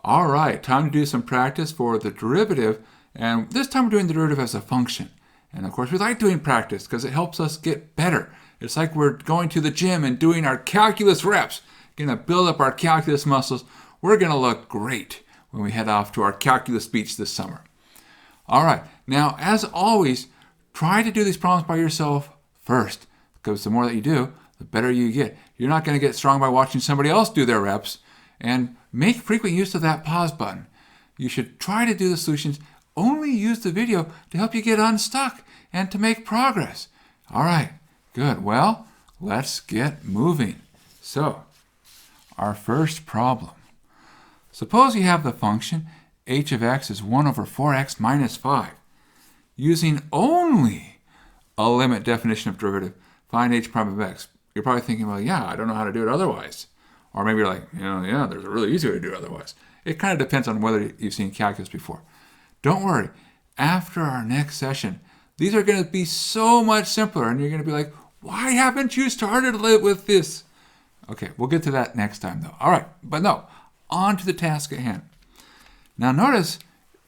All right, time to do some practice for the derivative. And this time we're doing the derivative as a function. And of course, we like doing practice because it helps us get better. It's like we're going to the gym and doing our calculus reps. Going to build up our calculus muscles. We're going to look great when we head off to our calculus beach this summer. All right, now as always, try to do these problems by yourself first, because the more that you do, the better you get. You're not going to get strong by watching somebody else do their reps, and make frequent use of that pause button. You should try to do the solutions. Only use the video to help you get unstuck and to make progress. All right, good. Well, let's get moving. So, our first problem. Suppose you have the function h of x is 1 over 4x minus 5. Using only a limit definition of derivative, find h prime of x. You're probably thinking, well, yeah, I don't know how to do it otherwise. Or maybe you're like, yeah, there's a really easy way to do it otherwise. It kind of depends on whether you've seen calculus before. Don't worry. After our next session, these are going to be so much simpler, and you're going to be like, why haven't you started with this? Okay, we'll get to that next time, though. All right, but no, on to the task at hand. Now notice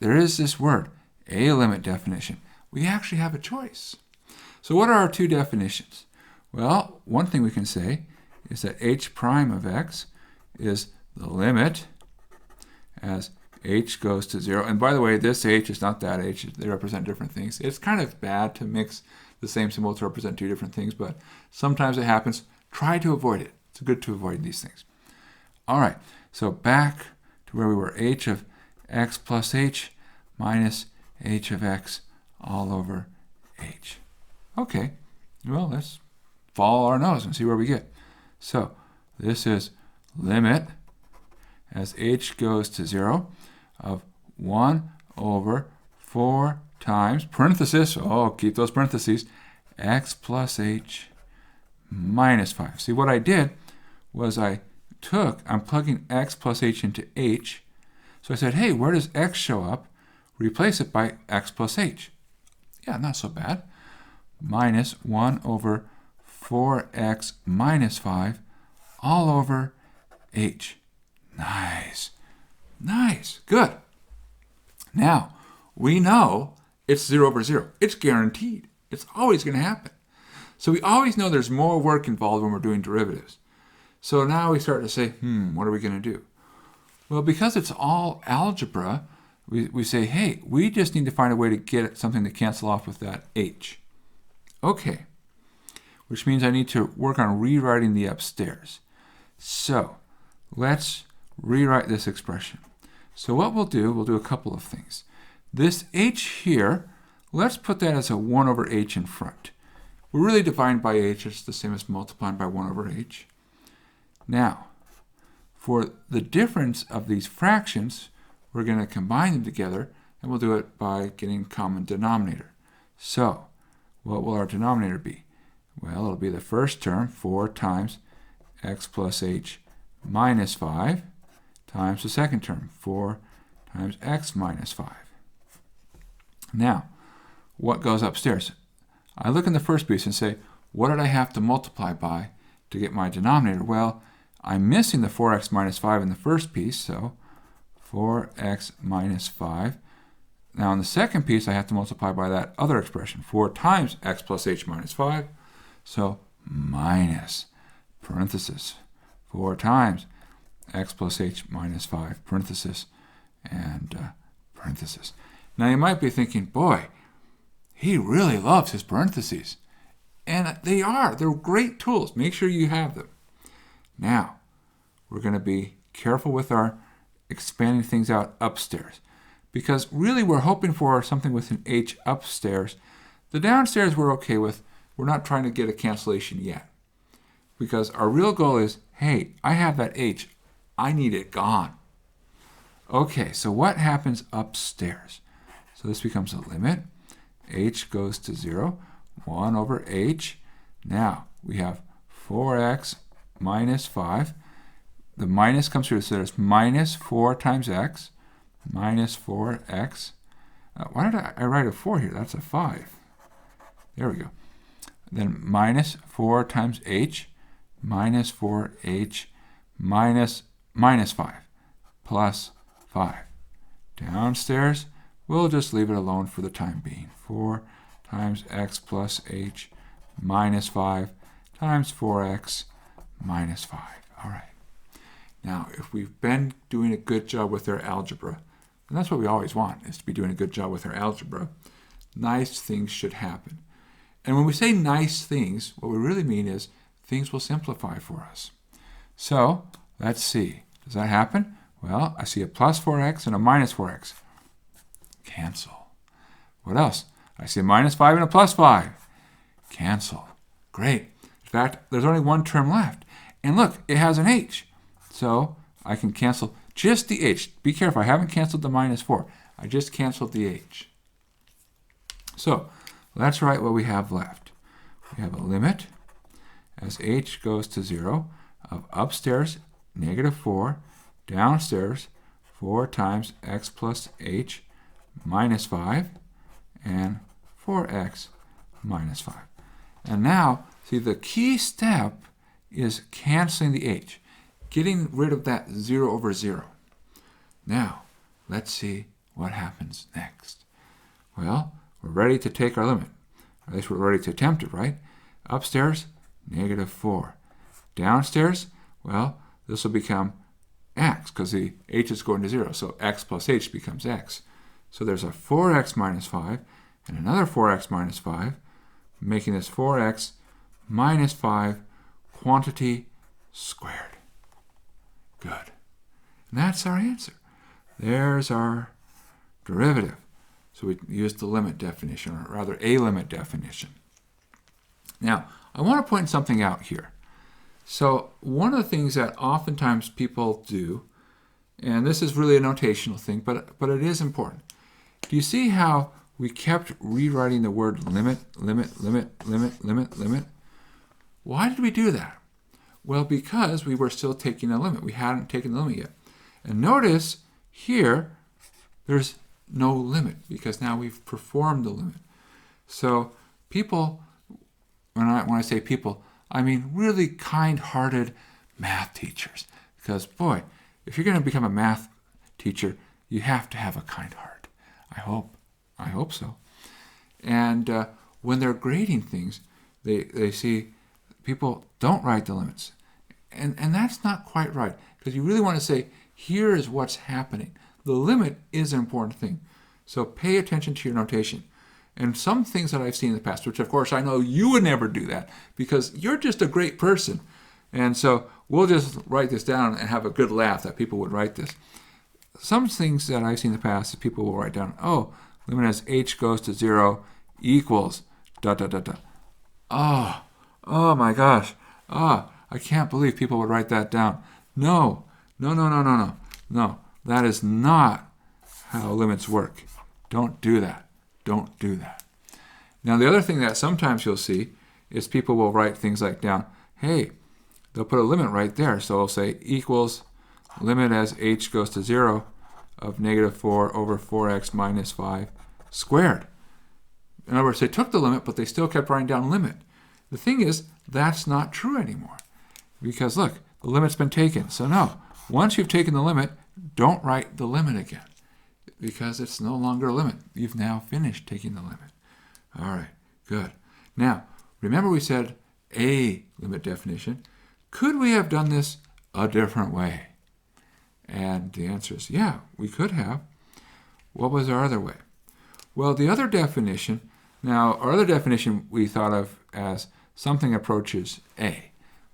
there is this word, a limit definition. We actually have a choice. So what are our two definitions? Well, one thing we can say is that h prime of x is the limit as h goes to 0. And by the way, this h is not that h. They represent different things. It's kind of bad to mix the same symbol to represent two different things, but sometimes it happens. Try to avoid it. It's good to avoid these things. All right, so back to where we were. H of x plus h minus h of x all over h. Okay, well, let's follow our nose and see where we get. So this is limit as h goes to 0 of 1 over 4 times, parenthesis, keep those parentheses, x plus h minus 5. See, what I did was I'm plugging x plus h into h. So I said, hey, where does x show up? Replace it by x plus h. Yeah, not so bad. Minus 1 over 4x minus 5 all over h. Nice. Nice. Good. Now, we know it's 0 over 0. It's guaranteed. It's always going to happen. So we always know there's more work involved when we're doing derivatives. So now we start to say, what are we going to do? Well, because it's all algebra, we say, hey, we just need to find a way to get something to cancel off with that h. Okay, which means I need to work on rewriting the upstairs. So let's rewrite this expression. So what we'll do a couple of things. This h here, let's put that as a 1 over h in front. We're really dividing by h. It's the same as multiplying by 1 over h. Now, for the difference of these fractions, we're going to combine them together, and we'll do it by getting common denominator. So, what will our denominator be? Well, it'll be the first term, 4 times x plus h minus 5, times the second term, 4 times x minus 5. Now, what goes upstairs? I look in the first piece and say, what did I have to multiply by to get my denominator? Well, I'm missing the 4x minus 5 in the first piece, so 4x minus 5. Now in the second piece, I have to multiply by that other expression, 4 times x plus h minus 5. So minus, parenthesis, 4 times x plus h minus 5, parenthesis, and parenthesis. Now you might be thinking, boy, he really loves his parentheses. And they are. They're great tools. Make sure you have them. Now, we're going to be careful with our expanding things out upstairs, because really we're hoping for something with an h upstairs. The downstairs we're okay with. We're not trying to get a cancellation yet, because our real goal is, hey, I have that h. I need it gone. Okay, so what happens upstairs? So this becomes a limit. H goes to 0, 1 over h. Now we have 4x minus 5. The minus comes through, so there's minus 4 times x, minus 4x. Why did I write a 4 here? That's a 5. There we go. Then minus 4 times h, minus 4h, minus 5, plus 5. Downstairs, we'll just leave it alone for the time being. 4 times x plus h minus 5 times 4x minus 5. All right. Now, if we've been doing a good job with our algebra, and that's what we always want, is to be doing a good job with our algebra, nice things should happen. And when we say nice things, what we really mean is things will simplify for us. So, let's see. Does that happen? Well, I see a plus 4x and a minus 4x. Cancel. What else? I see a minus 5 and a plus 5. Cancel. Great. In fact, there's only one term left. And look, it has an h. So I can cancel just the h. Be careful, I haven't canceled the minus 4. I just canceled the h. So let's write what we have left. We have a limit as h goes to 0 of upstairs negative 4, downstairs 4 times x plus h minus 5, and 4x minus 5. And now, see, the key step is canceling the h, getting rid of that 0 over 0. Now, let's see what happens next. Well, we're ready to take our limit. At least we're ready to attempt it, right? Upstairs, negative 4. Downstairs, well, this will become x, because the h is going to 0, so x plus h becomes x. So there's a 4x minus 5, and another 4x minus 5, making this 4x minus 5 quantity squared. Good. And that's our answer. There's our derivative. So we used the limit definition, or rather a limit definition. Now, I want to point something out here. So one of the things that oftentimes people do, and this is really a notational thing, but it is important. Do you see how we kept rewriting the word limit, limit, limit, limit, limit, limit? Why did we do that? Well, because we were still taking a limit. We hadn't taken the limit yet. And notice here, there's no limit, because now we've performed the limit. So people, when I say people, I mean really kind-hearted math teachers. Because, boy, if you're going to become a math teacher, you have to have a kind heart. I hope so. And when they're grading things, they see people don't write the limits. And that's not quite right, because you really want to say, here is what's happening. The limit is an important thing. So pay attention to your notation. And some things that I've seen in the past, which of course I know you would never do that, because you're just a great person. And so we'll just write this down and have a good laugh that people would write this. Some things that I've seen in the past is people will write down, oh, limit as h goes to 0 equals ... Oh my gosh. I can't believe people would write that down. No. That is not how limits work. Don't do that. Don't do that. Now, the other thing that sometimes you'll see is people will write things like down, hey, they'll put a limit right there. So they'll say equals limit as h goes to 0 of negative 4 over 4x minus 5 squared. In other words, they took the limit, but they still kept writing down limit. The thing is, that's not true anymore. Because look, the limit's been taken. So no, once you've taken the limit, don't write the limit again, because it's no longer a limit. You've now finished taking the limit. All right, good. Now, remember we said a limit definition. Could we have done this a different way? And the answer is, yeah, we could have. What was our other way? Well, the other definition, now our other definition we thought of as something approaches a.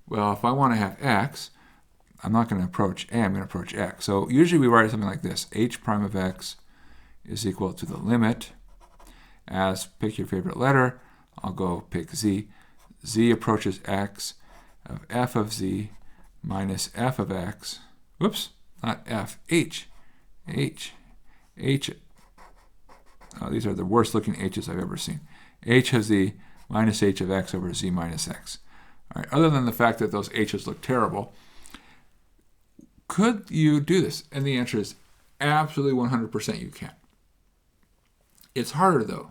Well, if I want to have x, I'm not going to approach a, I'm going to approach x. So usually we write something like this. H prime of x is equal to the limit as, pick your favorite letter, I'll go pick z. Z approaches x of f of z minus f of x. Whoops, not f, h. H. Oh, these are the worst looking h's I've ever seen. H of z minus h of x over z minus x. All right, other than the fact that those h's look terrible, could you do this? And the answer is absolutely 100% you can. It's harder though,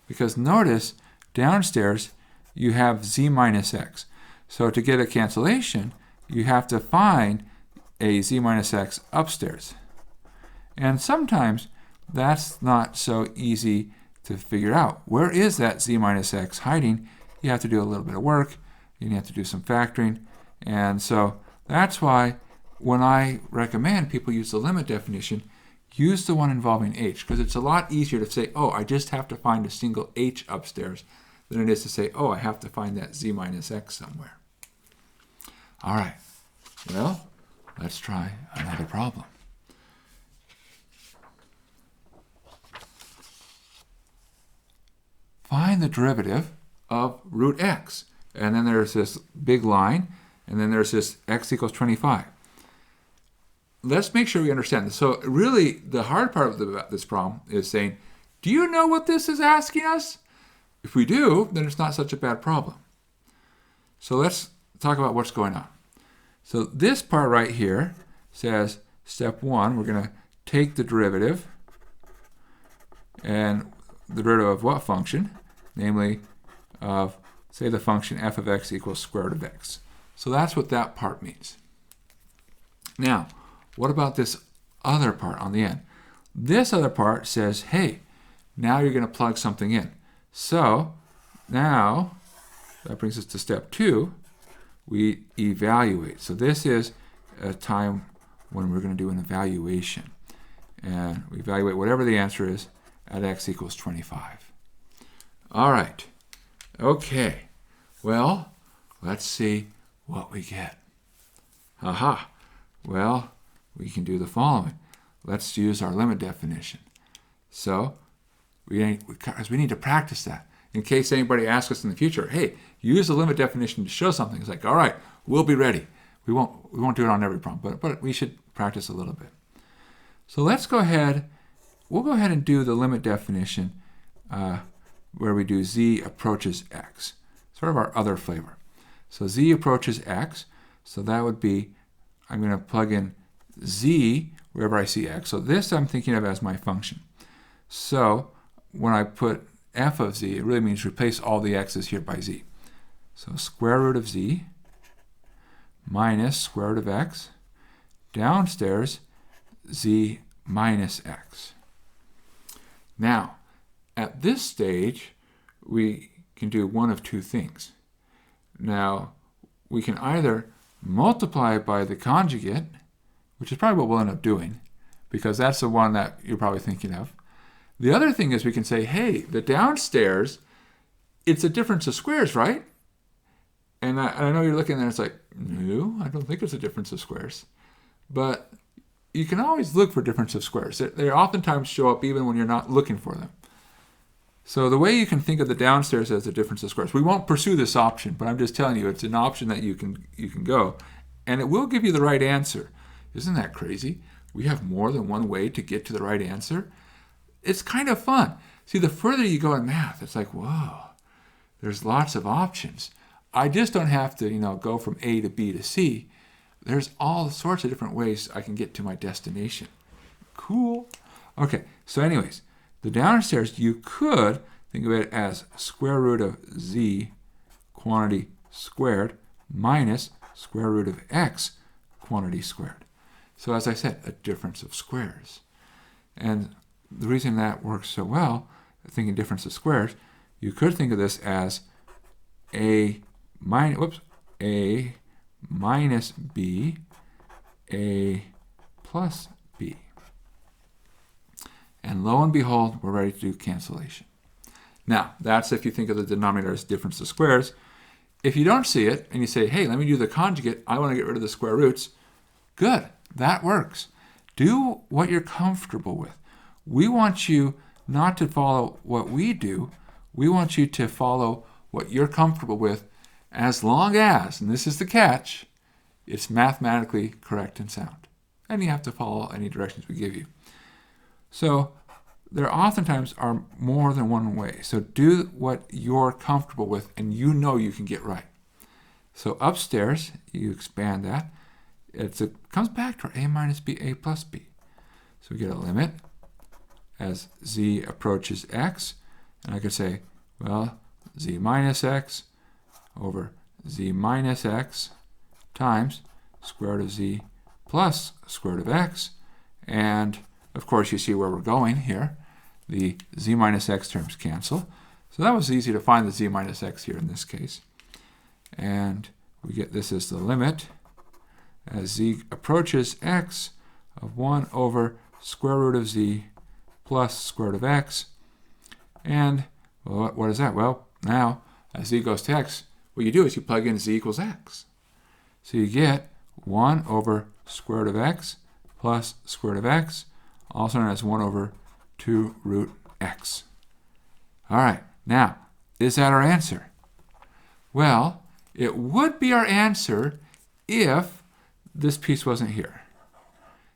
because notice downstairs you have z minus x. So to get a cancellation, you have to find a z minus x upstairs. And sometimes that's not so easy to figure out. Where is that z minus x hiding? You have to do a little bit of work. You have to do some factoring. And so that's why when I recommend people use the limit definition, use the one involving h, because it's a lot easier to say, oh, I just have to find a single h upstairs, than it is to say, oh, I have to find that z minus x somewhere. All right, well, let's try another problem. Find the derivative of root x. And then there's this big line, and then there's this x equals 25. Let's make sure we understand this. So really, the hard part of this problem is saying, do you know what this is asking us? If we do, then it's not such a bad problem. So let's talk about what's going on. So this part right here says, step 1, we're going to take the derivative, and the derivative of what function? Namely, of, say, the function f of x equals square root of x. So that's what that part means. Now, what about this other part on the end? This other part says, hey, now you're going to plug something in. So now, that brings us to step 2. We evaluate. So this is a time when we're going to do an evaluation. And we evaluate whatever the answer is at x equals 25. All right. Okay. Well, let's see what we get. Aha. Well, we can do the following. Let's use our limit definition. So, because we need to practice that. In case anybody asks us in the future, hey, use the limit definition to show something. It's like, all right, we'll be ready. We won't do it on every problem, but we should practice a little bit. So let's go ahead. We'll go ahead and do the limit definition where we do z approaches x, sort of our other flavor. So z approaches x, so that would be, I'm going to plug in z wherever I see x. So this I'm thinking of as my function. So when I put f of z, it really means replace all the x's here by z. So square root of z minus square root of x, downstairs z minus x. Now, at this stage, we can do one of two things. Now, we can either multiply by the conjugate, which is probably what we'll end up doing, because that's the one that you're probably thinking of. The other thing is we can say, hey, the downstairs, it's a difference of squares, right? And I know you're looking there and it's like, no, I don't think it's a difference of squares. But you can always look for difference of squares. They oftentimes show up even when you're not looking for them. So the way you can think of the downstairs as a difference of squares, we won't pursue this option, but I'm just telling you it's an option that you can go, and it will give you the right answer. Isn't that crazy? We have more than one way to get to the right answer. It's kind of fun. See, the further you go in math, it's like, whoa, there's lots of options. I just don't have to, go from A to B to C. There's all sorts of different ways I can get to my destination. Cool. Okay, so anyways, the downstairs, you could think of it as square root of z quantity squared minus square root of x quantity squared. So as I said, a difference of squares. And the reason that works so well, thinking difference of squares, you could think of this as a minus b, a plus b. And lo and behold, we're ready to do cancellation. Now, that's if you think of the denominator as difference of squares. If you don't see it and you say, hey, let me do the conjugate, I want to get rid of the square roots, good, that works. Do what you're comfortable with. We want you not to follow what we do. We want you to follow what you're comfortable with as long as, and this is the catch, it's mathematically correct and sound. And you have to follow any directions we give you. So there oftentimes are more than one way. So do what you're comfortable with and you know you can get right. So upstairs, you expand that. It comes back to a minus b, a plus b. So we get a limit as z approaches x. And I could say, well, z minus x over z minus x times square root of z plus square root of x. And of course, you see where we're going here. The z minus x terms cancel. So that was easy to find the z minus x here in this case. And we get this as the limit as z approaches x of 1 over square root of z plus square root of x. And well, what is that? Well, now as z goes to x, what you do is you plug in z equals x. So you get 1 over square root of x plus square root of x, also known as 1 over 2 root x. All right, now, is that our answer? Well, it would be our answer if this piece wasn't here.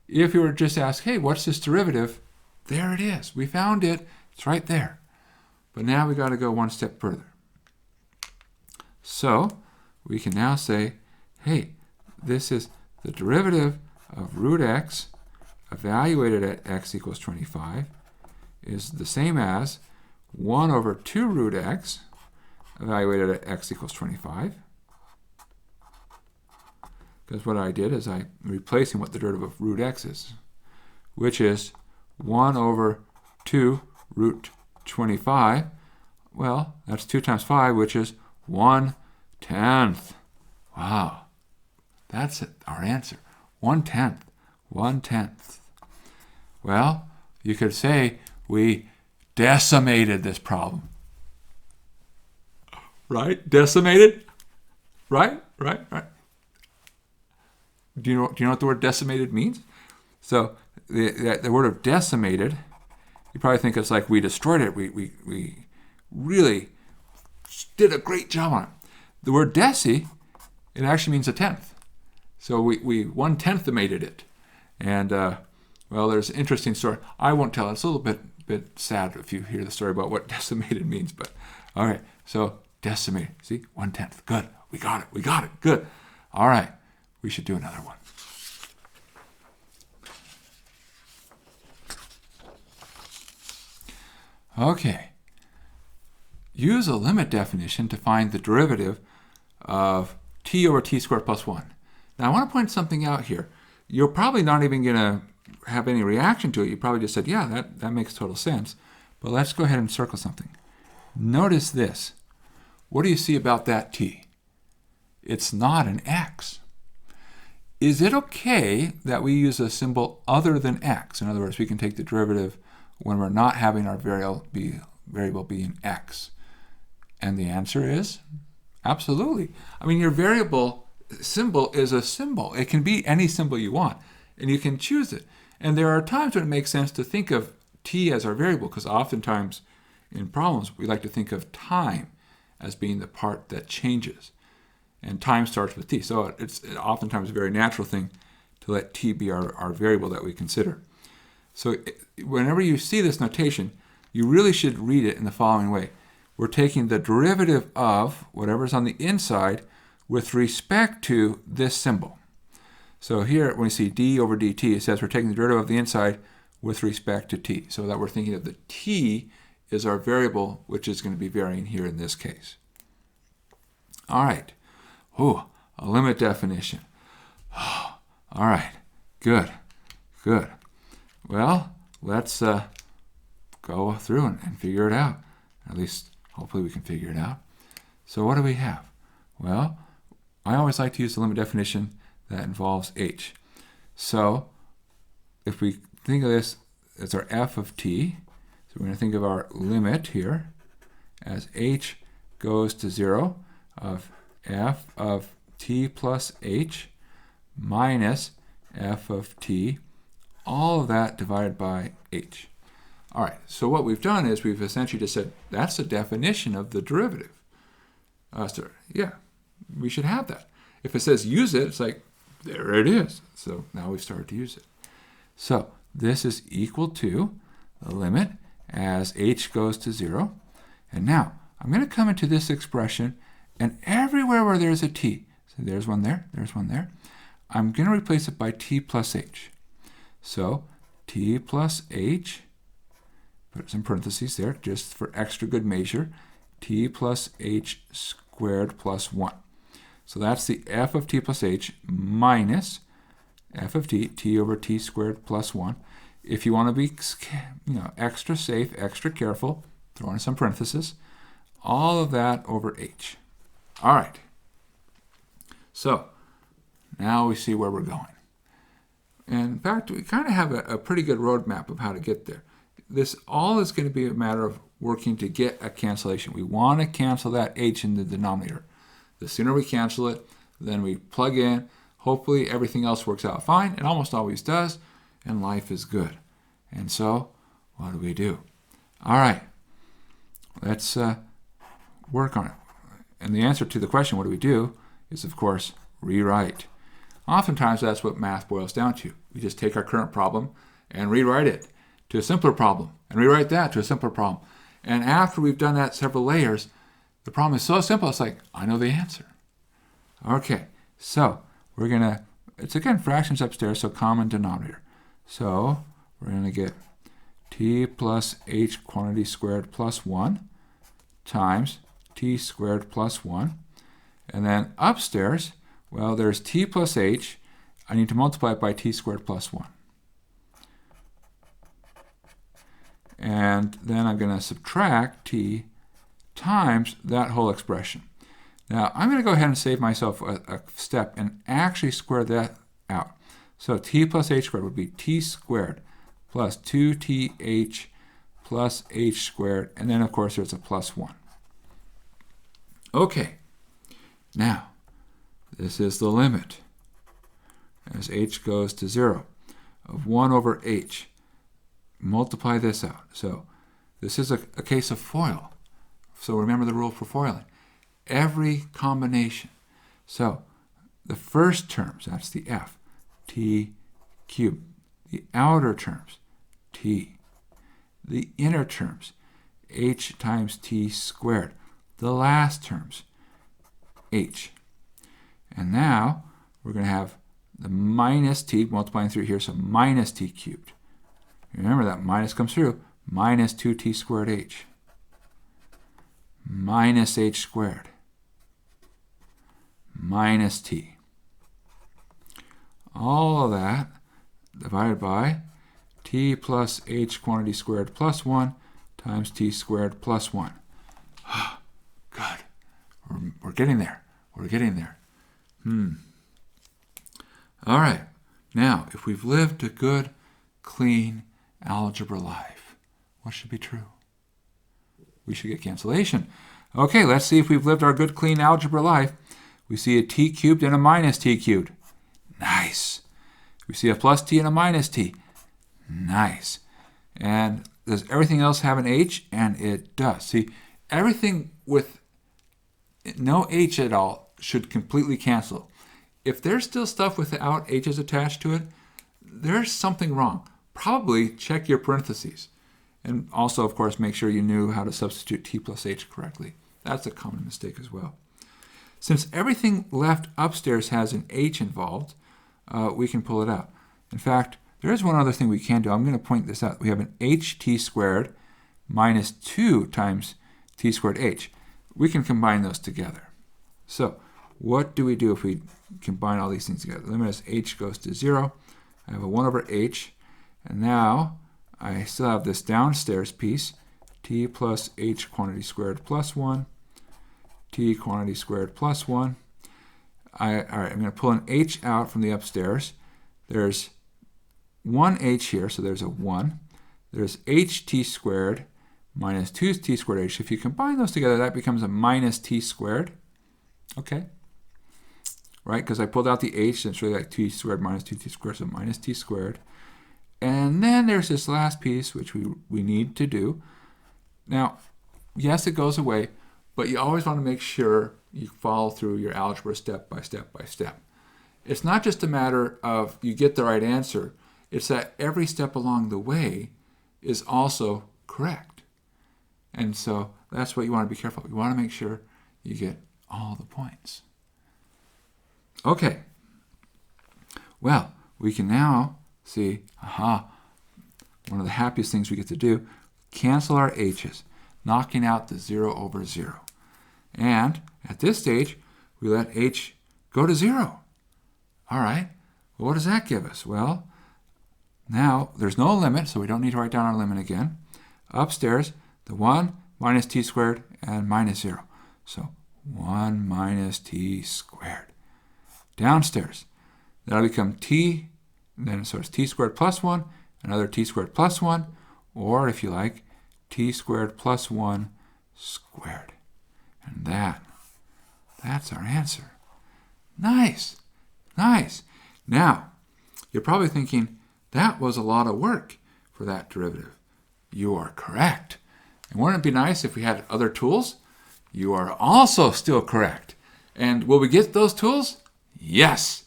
If you were just asked, hey, what's this derivative? There it is. We found it. It's right there. But now we got to go one step further. So we can now say, hey, this is the derivative of root x evaluated at x equals 25 is the same as 1 over 2 root x evaluated at x equals 25. Because what I did is I'm replacing what the derivative of root x is, which is 1 over 2 root 25. Well, that's 2 times 5, which is 1/10. Wow. That's it, our answer. 1/10. 1/10. Well, you could say we decimated this problem. Right? Decimated? Right? Do you know what the word decimated means? So the word of decimated, you probably think it's like we destroyed it. We really did a great job on it. The word deci, it actually means a tenth. So we 1/10imated it. And well, there's an interesting story. I won't tell it. It's a little bit sad if you hear the story about what decimated means. But all right, so decimated. See, 1/10. Good. We got it. Good. All right. We should do another one. Okay. Use a limit definition to find the derivative of t over t squared plus 1. Now, I want to point something out here. You're probably not even going to have any reaction to it. You probably just said, yeah, that makes total sense. But let's go ahead and circle something. Notice this. What do you see about that t? It's not an x. Is it okay that we use a symbol other than x? In other words, we can take the derivative when we're not having our variable be in x. And the answer is absolutely. I mean, your variable symbol is a symbol. It can be any symbol you want, and you can choose it. And there are times when it makes sense to think of t as our variable, because oftentimes in problems, we like to think of time as being the part that changes. And time starts with t. So it's oftentimes a very natural thing to let t be our variable that we consider. So whenever you see this notation, you really should read it in the following way. We're taking the derivative of whatever's on the inside with respect to this symbol. So here, when we see d over dt, it says we're taking the derivative of the inside with respect to t. So that we're thinking of the t is our variable, which is going to be varying here in this case. All right. Oh, a limit definition. All right. Good. Well, let's go through and figure it out. At least, hopefully we can figure it out. So what do we have? Well, I always like to use the limit definition that involves h. So if we think of this as our f of t, so we're going to think of our limit here as h goes to 0 of f of t plus h minus f of t, all of that divided by h. All right, so what we've done is we've essentially just said that's the definition of the derivative. So yeah, we should have that. If it says use it, it's like, there it is. So now we've started to use it. So this is equal to the limit as h goes to 0. And now I'm going to come into this expression, and everywhere where there's a t, so there's one there, I'm going to replace it by t plus h. So t plus h, put some parentheses there just for extra good measure, t plus h squared plus 1. So that's the f of t plus h minus f of t, t over t squared plus 1. if you want to be extra safe, extra careful, throw in some parentheses, all of that over h. All right. So now we see where we're going. And in fact, we kind of have a pretty good roadmap of how to get there. This all is going to be a matter of working to get a cancellation. We want to cancel that h in the denominator. The sooner we cancel it, then we plug in. Hopefully everything else works out fine. It almost always does, and life is good. And so, what do? All right, let's work on it. And the answer to the question, what do, is, of course, rewrite. Oftentimes, that's what math boils down to. We just take our current problem and rewrite it to a simpler problem, and rewrite that to a simpler problem. And after we've done that several layers, the problem is so simple, it's like, I know the answer. Okay, so we're going to, it's again fractions upstairs, so common denominator. So we're going to get t plus h quantity squared plus 1 times t squared plus 1. And then upstairs, well, there's t plus h. I need to multiply it by t squared plus 1. And then I'm going to subtract t times that whole expression. Now, I'm going to go ahead and save myself a step and actually square that out. So t plus h squared would be t squared plus 2th plus h squared, and then, of course, there's a plus 1. Okay, now, this is the limit as h goes to 0 of 1 over h. Multiply this out. So this is a case of FOIL. So remember the rule for FOILing. Every combination. So the first terms, that's the f, t cubed. The outer terms, t. The inner terms, h times t squared. The last terms, h. And now we're going to have the minus t multiplying through here, so minus t cubed. Remember that minus comes through, minus 2t squared h. Minus h squared. Minus t. All of that divided by t plus h quantity squared plus 1 times t squared plus 1. Good. We're getting there. We're getting there. All right. Now, if we've lived a good, clean algebra life, what should be true? We should get cancellation. Okay, let's see if we've lived our good, clean algebra life. We see a t cubed and a minus t cubed. Nice. We see a plus t and a minus t. Nice. And does everything else have an h? And it does. See, everything with no h at all should completely cancel. If there's still stuff without h's attached to it, there's something wrong. Probably check your parentheses. And also, of course, make sure you knew how to substitute t plus h correctly. That's a common mistake as well. Since everything left upstairs has an h involved, we can pull it out. In fact, there is one other thing we can do. I'm going to point this out. We have an ht squared minus 2 times t squared h. We can combine those together. So what do we do if we combine all these things together? The limit as h goes to 0. I have a 1 over h. And now I still have this downstairs piece, t plus h quantity squared plus 1, t quantity squared plus 1. All right, I'm going to pull an h out from the upstairs. There's 1h here, so there's a 1. There's ht squared minus 2t squared h. If you combine those together, that becomes a minus t squared. Okay. Right, because I pulled out the h, and it's really like t squared minus 2t squared, so minus t squared. And then there's this last piece, which we need to do. Now, yes, it goes away, but you always want to make sure you follow through your algebra step by step by step. It's not just a matter of you get the right answer. It's that every step along the way is also correct. And so that's what you want to be careful of. You want to make sure you get all the points. Okay. Well, we can now see, one of the happiest things we get to do, cancel our h's, knocking out the 0 over 0. And at this stage, we let h go to 0. All right, well, what does that give us? Well, Now, there's no limit, so we don't need to write down our limit again. Upstairs, the 1 minus t squared and minus 0. So 1 minus t squared. Downstairs, that'll become t, and then so it's t squared plus 1, another t squared plus 1, or if you like, t squared plus 1 squared. And that's our answer. Nice, nice. Now, you're probably thinking, that was a lot of work for that derivative. You are correct. And wouldn't it be nice if we had other tools? You are also still correct. And will we get those tools? Yes.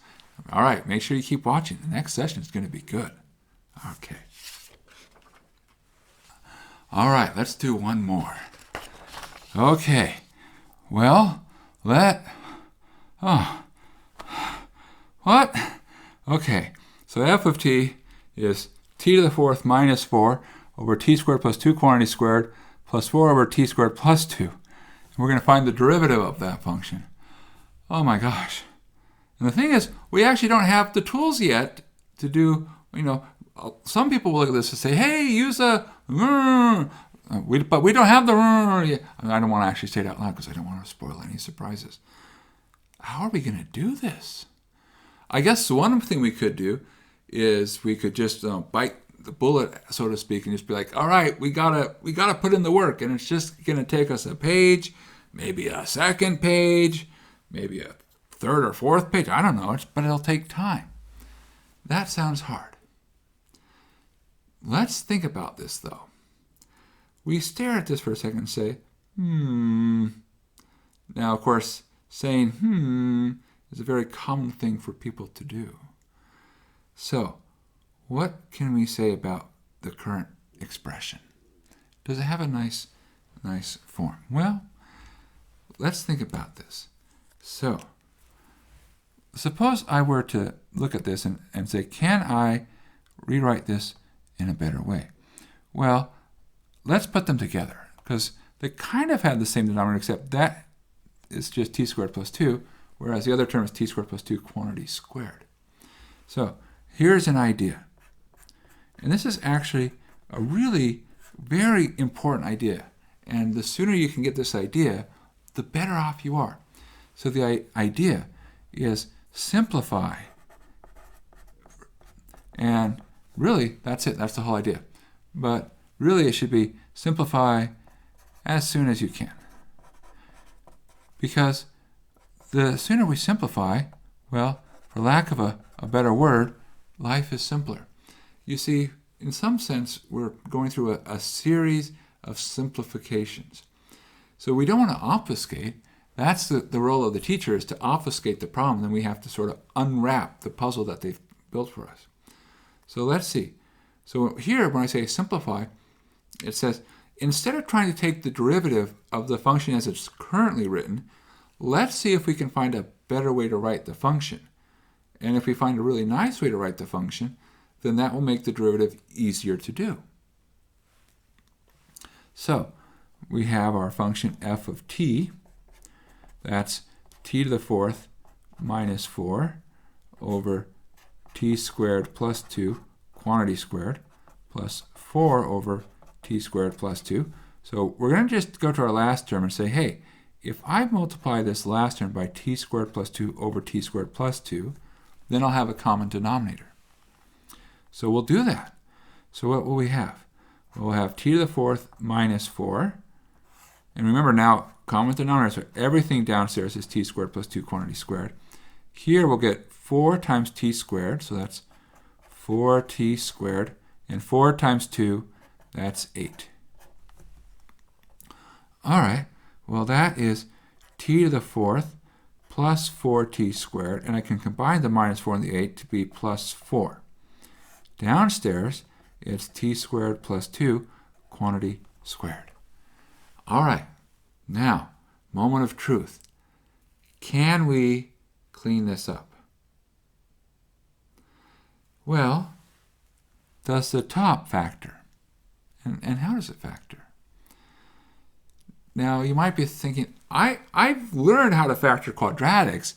All right, make sure you keep watching. The next session is going to be good. Okay. All right, let's do one more. Okay. Well, what? Okay, so f of t is t to the fourth minus 4 over t squared plus 2 quantity squared plus 4 over t squared plus 2. And we're going to find the derivative of that function. Oh my gosh. And the thing is, we actually don't have the tools yet to do, some people will look at this and say, hey, use a, but we don't have the, I don't want to actually say it out loud because I don't want to spoil any surprises. How are we going to do this? I guess one thing we could do is we could just bite the bullet, so to speak, and just be like, all right, we gotta put in the work, and it's just gonna take us a page, maybe a second page, maybe a third or fourth page. I don't know, but it'll take time. That sounds hard. Let's think about this though. We stare at this for a second and say, Now, of course, saying is a very common thing for people to do. So, what can we say about the current expression? Does it have a nice form? Well, let's think about this. So, suppose I were to look at this and say, can I rewrite this in a better way? Well, let's put them together, because they kind of have the same denominator, except that is just t squared plus 2, whereas the other term is t squared plus 2 quantity squared. So, here's an idea. And this is actually a really very important idea. And the sooner you can get this idea, the better off you are. So the idea is simplify. And really, that's it. That's the whole idea. But really, it should be simplify as soon as you can. Because the sooner we simplify, well, for lack of a better word, life is simpler. You see, in some sense, we're going through a series of simplifications. So we don't want to obfuscate. That's the role of the teacher, is to obfuscate the problem. Then we have to sort of unwrap the puzzle that they've built for us. So let's see. So here, when I say simplify, it says, instead of trying to take the derivative of the function as it's currently written, let's see if we can find a better way to write the function. And if we find a really nice way to write the function, then that will make the derivative easier to do. So we have our function f of t. That's t to the fourth minus 4 over t squared plus 2 quantity squared plus 4 over t squared plus 2. So we're going to just go to our last term and say, hey, if I multiply this last term by t squared plus 2 over t squared plus 2, then I'll have a common denominator. So we'll do that. So what will we have? We'll have t to the fourth minus 4. And remember now, common denominator, so everything downstairs is t squared plus 2 quantity squared. Here we'll get 4 times t squared, so that's 4t squared. And 4 times 2, that's 8. All right, well that is t to the fourth plus 4t squared, and I can combine the minus 4 and the 8 to be plus 4. Downstairs, it's t squared plus 2 quantity squared. All right, now, moment of truth. Can we clean this up? Well, does the top factor? And how does it factor? Now, you might be thinking, I've learned how to factor quadratics,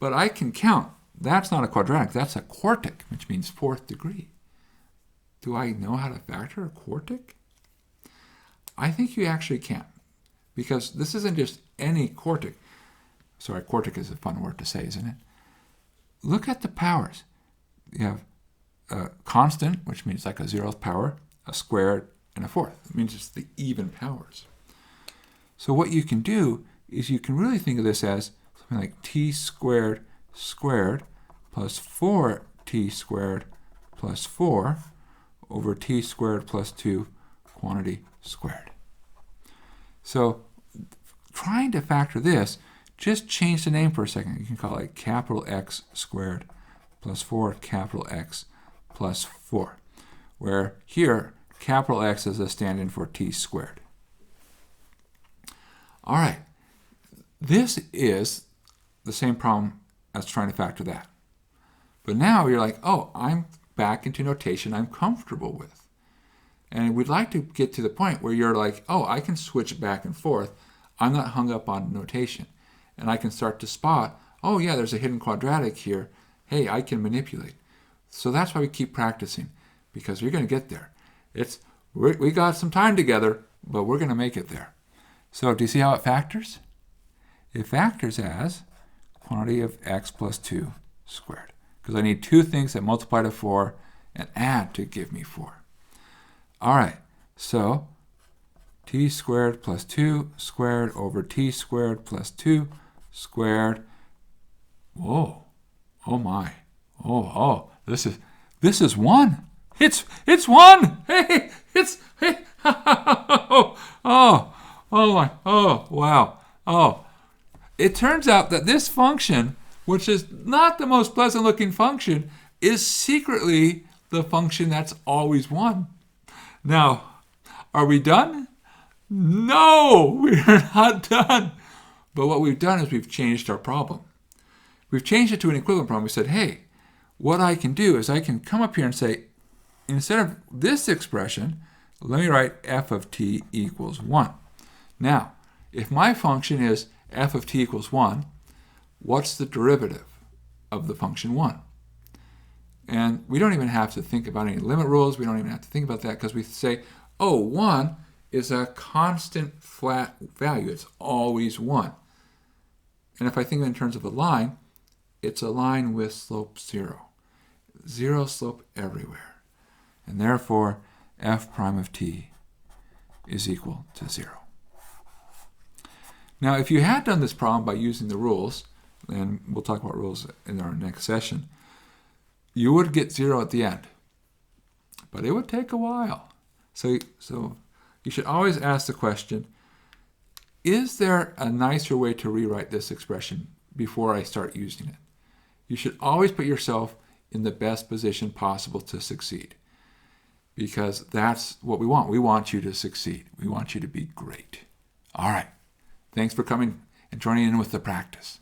but I can count. That's not a quadratic, that's a quartic, which means 4th degree. do I know how to factor a quartic? I think you actually can, because this isn't just any quartic. Sorry, quartic is a fun word to say, isn't it? Look at the powers. You have a constant, which means like a 0th power, a squared, and a 4th. It means it's the even powers. So what you can do is you can really think of this as something like t squared squared plus 4t squared plus 4 over t squared plus 2 quantity squared. So trying to factor this, just change the name for a second. You can call it capital X squared plus 4 capital X plus 4, where here capital X is a stand-in for t squared. All right, this is the same problem as trying to factor that. But now you're like, oh, I'm back into notation I'm comfortable with. And we'd like to get to the point where you're like, oh, I can switch back and forth. I'm not hung up on notation. And I can start to spot, oh yeah, there's a hidden quadratic here. Hey, I can manipulate. So that's why we keep practicing, because you're going to get there. We got some time together, but we're going to make it there. So do you see how it factors? It factors as quantity of x plus 2 squared, because I need two things that multiply to 4 and add to give me 4. All right, so t squared plus 2 squared over t squared plus 2 squared. Whoa, oh my, this is 1. It's 1. Hey, wow. It turns out that this function, which is not the most pleasant looking function, is secretly the function that's always 1. Now, are we done? No, we're not done. But what we've done is we've changed our problem. We've changed it to an equivalent problem. We said, hey, what I can do is I can come up here and say, instead of this expression, let me write f of t equals 1. Now, if my function is f of t equals 1, what's the derivative of the function 1? And we don't even have to think about any limit rules. We don't even have to think about that, because we say, oh, 1 is a constant flat value. It's always 1. And if I think in terms of a line, it's a line with slope 0. 0 slope everywhere. And therefore, f prime of t is equal to 0. Now, if you had done this problem by using the rules, and we'll talk about rules in our next session, you would get 0 at the end. But it would take a while. So you should always ask the question, is there a nicer way to rewrite this expression before I start using it? You should always put yourself in the best position possible to succeed, because that's what we want. We want you to succeed. We want you to be great. All right. Thanks for coming and joining in with the practice.